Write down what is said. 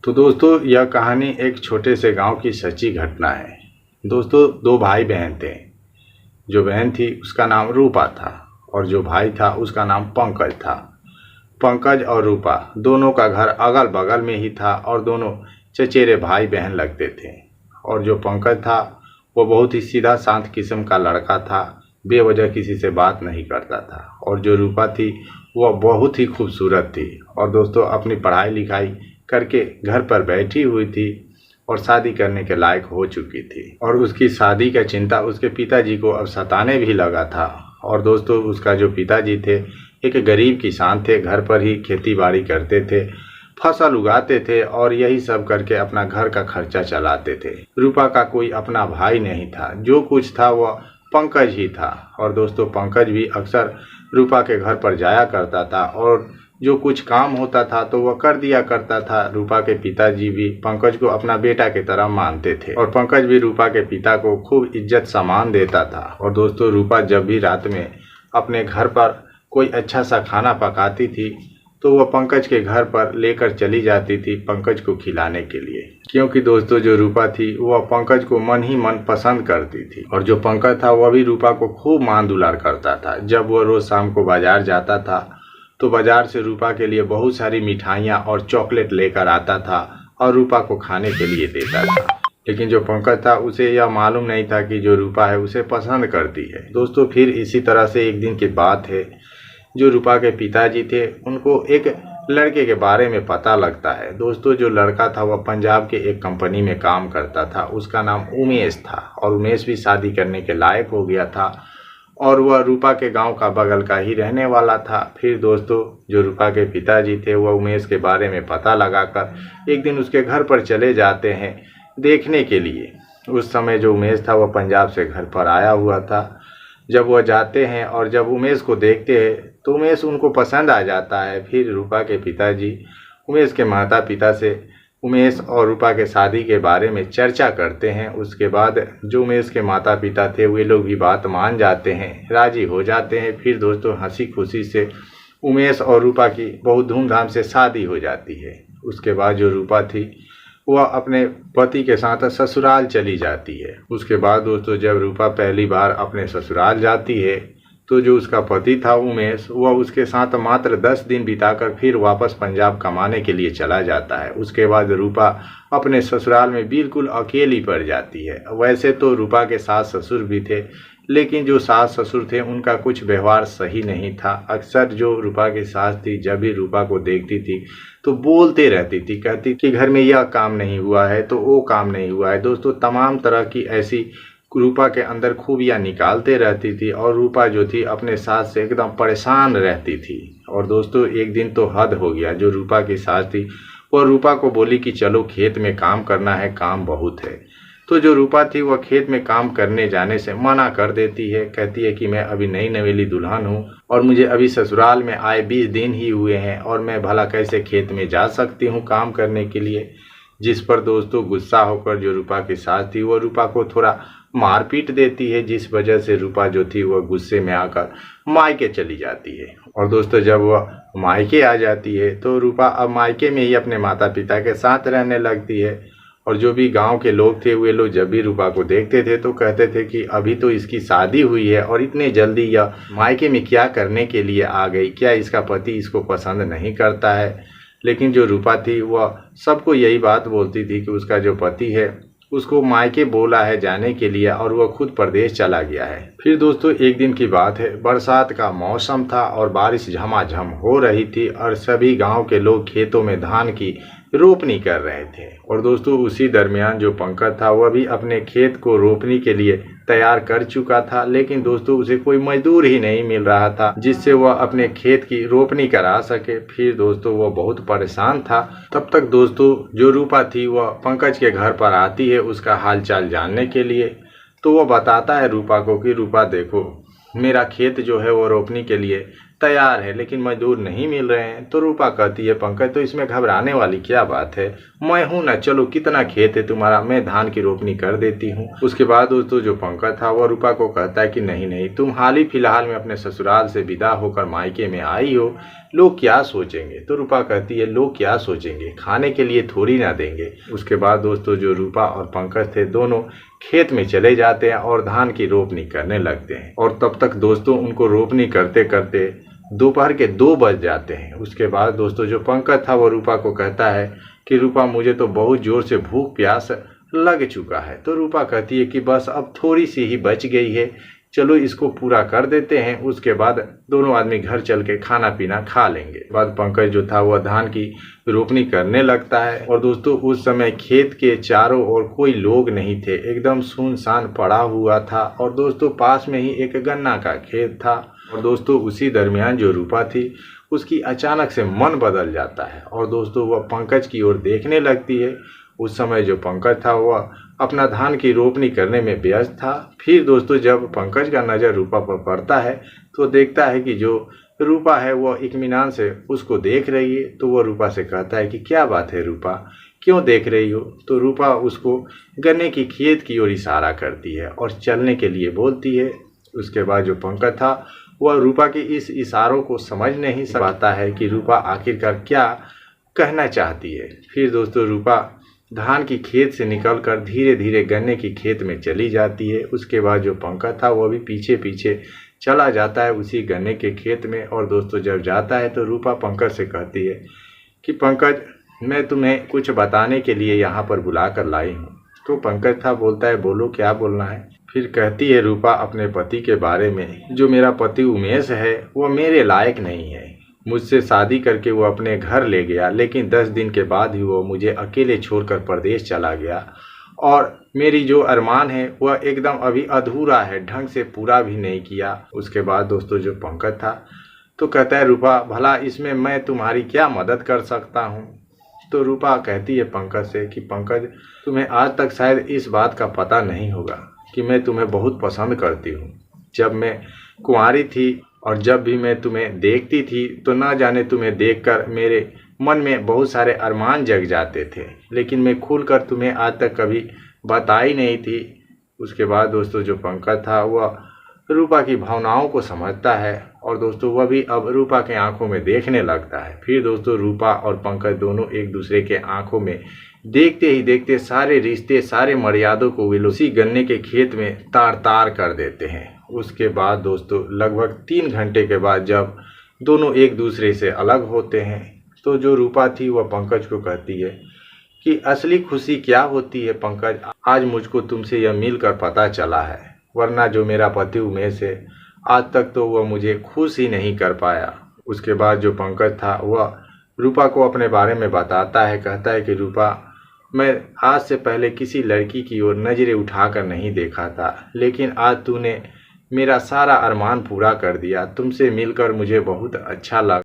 तो दोस्तों, यह कहानी एक छोटे से गांव की सच्ची घटना है। दोस्तों, दो भाई बहन थे। जो बहन थी उसका नाम रूपा था और जो भाई था उसका नाम पंकज था। पंकज और रूपा दोनों का घर अगल बगल में ही था और दोनों चचेरे भाई बहन लगते थे। और जो पंकज था वो बहुत ही सीधा शांत किस्म का लड़का था, बेवजह किसी से बात नहीं करता था। और जो रूपा थी वह बहुत ही खूबसूरत थी और दोस्तों अपनी पढ़ाई लिखाई करके घर पर बैठी हुई थी और शादी करने के लायक हो चुकी थी। और उसकी शादी का चिंता उसके पिताजी को अब सताने भी लगा था। और दोस्तों, उसका जो पिताजी थे एक गरीब किसान थे, घर पर ही खेती बाड़ी करते थे, फसल उगाते थे और यही सब करके अपना घर का खर्चा चलाते थे। रूपा का कोई अपना भाई नहीं था, जो कुछ था वह पंकज ही था। और दोस्तों, पंकज भी अक्सर रूपा के घर पर जाया करता था और जो कुछ काम होता था तो वह कर दिया करता था। रूपा के पिताजी भी पंकज को अपना बेटा की तरह मानते थे और पंकज भी रूपा के पिता को खूब इज्जत सम्मान देता था। और दोस्तों, रूपा जब भी रात में अपने घर पर कोई अच्छा सा खाना पकाती थी तो वह पंकज के घर पर लेकर चली जाती थी पंकज को खिलाने के लिए, क्योंकि दोस्तों जो रूपा थी वह पंकज को मन ही मन पसंद करती थी। और जो पंकज था वह भी रूपा को खूब मान दुलार करता था। जब वह रोज शाम को बाजार जाता था तो बाजार से रूपा के लिए बहुत सारी मिठाइयाँ और चॉकलेट लेकर आता था और रूपा को खाने के लिए देता था। लेकिन जो पंकज था उसे यह मालूम नहीं था कि जो रूपा है उसे पसंद करती है। दोस्तों, फिर इसी तरह से एक दिन की बात है, जो रूपा के पिताजी थे उनको एक लड़के के बारे में पता लगता है। दोस्तों, जो लड़का था वह पंजाब के एक कंपनी में काम करता था। उसका नाम उमेश था और उमेश भी शादी करने के लायक हो गया था और वह रूपा के गांव का बगल का ही रहने वाला था। फिर दोस्तों, जो रूपा के पिताजी थे वह उमेश के बारे में पता लगाकर एक दिन उसके घर पर चले जाते हैं देखने के लिए। उस समय जो उमेश था वह पंजाब से घर पर आया हुआ था। जब वह जाते हैं और जब उमेश को देखते हैं तो उमेश उनको पसंद आ जाता है। फिर रूपा के पिताजी उमेश के माता पिता से उमेश और रूपा के शादी के बारे में चर्चा करते हैं। उसके बाद जो उमेश के माता पिता थे वे लोग भी बात मान जाते हैं, राजी हो जाते हैं। फिर दोस्तों, हंसी खुशी से उमेश और रूपा की बहुत धूमधाम से शादी हो जाती है। उसके बाद जो रूपा थी वह अपने पति के साथ ससुराल चली जाती है। उसके बाद दोस्तों, जब रूपा पहली बार अपने ससुराल जाती है तो जो उसका पति था उमेश, वह उसके साथ मात्र 10 दिन बिताकर फिर वापस पंजाब कमाने के लिए चला जाता है। उसके बाद रूपा अपने ससुराल में बिल्कुल अकेली पड़ जाती है। वैसे तो रूपा के सास ससुर भी थे, लेकिन जो सास ससुर थे उनका कुछ व्यवहार सही नहीं था। अक्सर जो रूपा की सास थी जब भी रूपा को देखती थी तो बोलते रहती थी, कहती कि घर में यह काम नहीं हुआ है तो वो काम नहीं हुआ है। दोस्तों, तमाम तरह की ऐसी रूपा के अंदर खूबियाँ निकालते रहती थी और रूपा जो थी अपने सास से एकदम परेशान रहती थी। और दोस्तों, एक दिन तो हद हो गया। जो रूपा की सास थी वह रूपा को बोली कि चलो खेत में काम करना है, काम बहुत है। तो जो रूपा थी वह खेत में काम करने जाने से मना कर देती है, कहती है कि मैं अभी नई नवेली दुल्हन हूँ और मुझे अभी ससुराल में आए 20 दिन ही हुए हैं और मैं भला कैसे खेत में जा सकती हूँ काम करने के लिए। जिस पर दोस्तों गुस्सा होकर जो रूपा की सास थी वो रूपा को थोड़ा मारपीट देती है, जिस वजह से रूपा जो थी वह गुस्से में आकर मायके चली जाती है। और दोस्तों, जब वह मायके आ जाती है तो रूपा अब मायके में ही अपने माता पिता के साथ रहने लगती है। और जो भी गांव के लोग थे वे लोग जब भी रूपा को देखते थे तो कहते थे कि अभी तो इसकी शादी हुई है और इतने जल्दी यह मायके में क्या करने के लिए आ गई, क्या इसका पति इसको पसंद नहीं करता है। लेकिन जो रूपा थी वह सबको यही बात बोलती थी कि उसका जो पति है उसको मायके बोला है जाने के लिए और वह खुद प्रदेश चला गया है। फिर दोस्तों, एक दिन की बात है, बरसात का मौसम था और बारिश झमाझम हो रही थी और सभी गांव के लोग खेतों में धान की रोपनी कर रहे थे। और दोस्तों, उसी दरमियान जो पंकज था वह भी अपने खेत को रोपनी के लिए तैयार कर चुका था, लेकिन दोस्तों उसे कोई मजदूर ही नहीं मिल रहा था जिससे वह अपने खेत की रोपनी करा सके। फिर दोस्तों वह बहुत परेशान था। तब तक दोस्तों जो रूपा थी वह पंकज के घर पर आती है उसका हालचाल जानने के लिए। तो वह बताता है रूपा को कि रूपा देखो, मेरा खेत जो है वो रोपनी के लिए तैयार है लेकिन मजदूर नहीं मिल रहे हैं। तो रूपा कहती है पंकज तो इसमें घबराने वाली क्या बात है, मैं हूं ना, चलो कितना खेत है तुम्हारा, मैं धान की रोपनी कर देती हूँ। उसके बाद दोस्तों जो पंकज था वह रूपा को कहता है कि नहीं नहीं, तुम हाल ही फिलहाल में अपने ससुराल से विदा होकर मायके में आई हो, लोग क्या सोचेंगे। तो रूपा कहती है लोग क्या सोचेंगे, खाने के लिए थोड़ी ना देंगे। उसके बाद दोस्तों जो रूपा और पंकज थे दोनों खेत में चले जाते हैं और धान की रोपनी करने लगते हैं। और तब तक दोस्तों उनको रोपनी करते करते दोपहर के 2 बज जाते हैं। उसके बाद दोस्तों जो पंकज था वो रूपा को कहता है कि रूपा मुझे तो बहुत जोर से भूख प्यास लग चुका है। तो रूपा कहती है कि बस अब थोड़ी सी ही बच गई है, चलो इसको पूरा कर देते हैं, उसके बाद दोनों आदमी घर चल के खाना पीना खा लेंगे। बाद पंकज जो था वह धान की रोपनी करने लगता है। और दोस्तों उस समय खेत के चारों ओर कोई लोग नहीं थे, एकदम सुनसान पड़ा हुआ था। और दोस्तों पास में ही एक गन्ना का खेत था। और दोस्तों उसी दरमियान जो रूपा थी उसकी अचानक से मन बदल जाता है और दोस्तों वह पंकज की ओर देखने लगती है। उस समय जो पंकज था वह अपना धान की रोपनी करने में व्यस्त था। फिर दोस्तों जब पंकज का नज़र रूपा पर पड़ता है तो देखता है कि जो रूपा है वह इत्मीनान से उसको देख रही है। तो वह रूपा से कहता है कि क्या बात है रूपा, क्यों देख रही हो। तो रूपा उसको गन्ने की खेत की ओर इशारा करती है और चलने के लिए बोलती है। उसके बाद जो पंकज था वह रूपा के इस इशारों को समझ नहीं पाता है कि रूपा आखिरकार क्या कहना चाहती है। फिर दोस्तों रूपा धान की खेत से निकलकर धीरे धीरे गन्ने की खेत में चली जाती है। उसके बाद जो पंकज था वह भी पीछे पीछे चला जाता है उसी गन्ने के खेत में। और दोस्तों जब जाता है तो रूपा पंकज से कहती है कि पंकज मैं तुम्हें कुछ बताने के लिए यहाँ पर बुला कर लाई हूँ। तो पंकज था बोलता है बोलो क्या बोलना है। फिर कहती है रूपा अपने पति के बारे में, जो मेरा पति उमेश है वह मेरे लायक नहीं है, मुझसे शादी करके वो अपने घर ले गया लेकिन 10 दिन के बाद ही वो मुझे अकेले छोड़कर प्रदेश चला गया और मेरी जो अरमान है वह एकदम अभी अधूरा है, ढंग से पूरा भी नहीं किया। उसके बाद दोस्तों जो पंकज था तो कहता है रूपा भला इसमें मैं तुम्हारी क्या मदद कर सकता हूँ। तो रूपा कहती है पंकज से कि पंकज तुम्हें आज तक शायद इस बात का पता नहीं होगा कि मैं तुम्हें बहुत पसंद करती हूँ। जब मैं कुंवारी थी और जब भी मैं तुम्हें देखती थी तो ना जाने तुम्हें देखकर मेरे मन में बहुत सारे अरमान जग जाते थे, लेकिन मैं खुलकर तुम्हें आज तक कभी बताई नहीं थी। उसके बाद दोस्तों जो पंकज था वह रूपा की भावनाओं को समझता है और दोस्तों वह भी अब रूपा के आंखों में देखने लगता है। फिर दोस्तों रूपा और पंकज दोनों एक दूसरे के आंखों में देखते ही देखते सारे रिश्ते सारे मर्यादों को वे उसी गन्ने के खेत में तार तार कर देते हैं। उसके बाद दोस्तों लगभग 3 घंटे के बाद जब दोनों एक दूसरे से अलग होते हैं तो जो रूपा थी वह पंकज को कहती है कि असली खुशी क्या होती है पंकज, आज मुझको तुमसे यह मिलकर पता चला है, वरना जो मेरा पति उमेश है आज तक तो वह मुझे खुश ही नहीं कर पाया। उसके बाद जो पंकज था वह रूपा को अपने बारे में बताता है, कहता है कि रूपा मैं आज से पहले किसी लड़की की ओर नज़रें उठाकर नहीं देखा था, लेकिन आज तूने मेरा सारा अरमान पूरा कर दिया, तुमसे मिलकर मुझे बहुत अच्छा लगा।